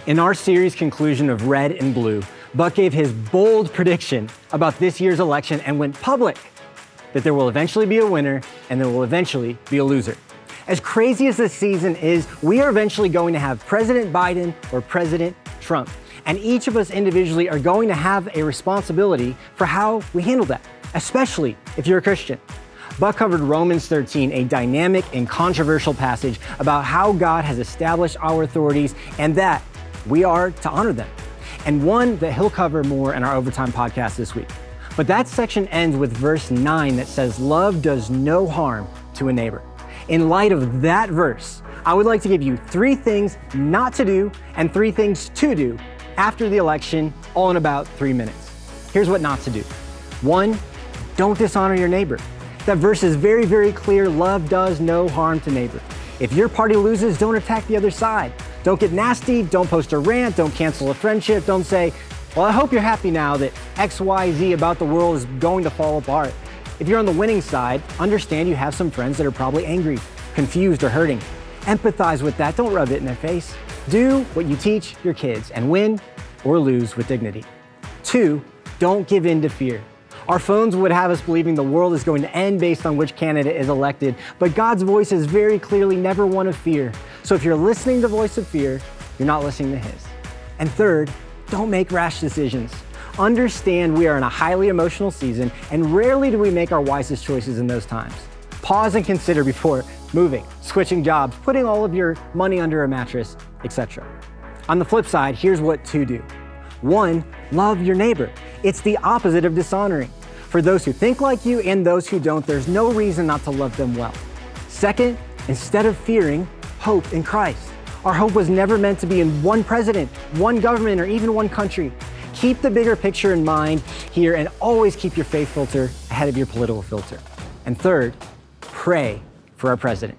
In our series conclusion of Red and Blue, Buck gave his bold prediction about this year's election and went public that there will eventually be a winner and there will eventually be a loser. As crazy as this season is, we are eventually going to have President Biden or President Trump. And each of us individually are going to have a responsibility for how we handle that, especially if you're a Christian. Buck covered Romans 13, a dynamic and controversial passage about how God has established our authorities and that we are to honor them, and one that he'll cover more in our Overtime podcast this week. But that section ends with verse 9 that says, "Love does no harm to a neighbor." In light of that verse, I would like to give you 3 things not to do and 3 things to do after the election, all in about 3 minutes. Here's what not to do. 1, don't dishonor your neighbor. That verse is very, very clear. Love does no harm to neighbor. If your party loses, don't attack the other side. Don't get nasty, don't post a rant, don't cancel a friendship, don't say, well, I hope you're happy now that XYZ about the world is going to fall apart. If you're on the winning side, understand you have some friends that are probably angry, confused, or hurting. Empathize with that, don't rub it in their face. Do what you teach your kids and win or lose with dignity. 2, don't give in to fear. Our phones would have us believing the world is going to end based on which candidate is elected, but God's voice is very clearly never one of fear. So if you're listening to the voice of fear, you're not listening to his. And 3rd, don't make rash decisions. Understand we are in a highly emotional season, and rarely do we make our wisest choices in those times. Pause and consider before moving, switching jobs, putting all of your money under a mattress, etc. On the flip side, here's what to do. 1, love your neighbor. It's the opposite of dishonoring. For those who think like you and those who don't, there's no reason not to love them well. 2nd, instead of fearing, hope in Christ. Our hope was never meant to be in one president, one government, or even one country. Keep the bigger picture in mind here and always keep your faith filter ahead of your political filter. And 3rd, pray for our president.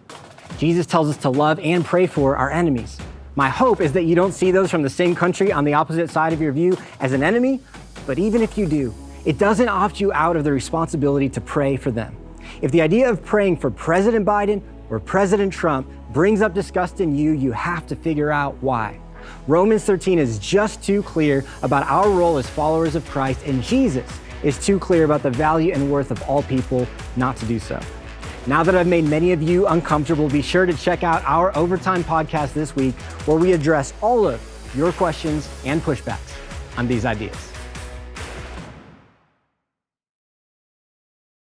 Jesus tells us to love and pray for our enemies. My hope is that you don't see those from the same country on the opposite side of your view as an enemy, but even if you do, it doesn't opt you out of the responsibility to pray for them. If the idea of praying for President Biden or President Trump brings up disgust in you, you have to figure out why. Romans 13 is just too clear about our role as followers of Christ, and Jesus is too clear about the value and worth of all people not to do so. Now that I've made many of you uncomfortable, be sure to check out our Overtime podcast this week, where we address all of your questions and pushbacks on these ideas.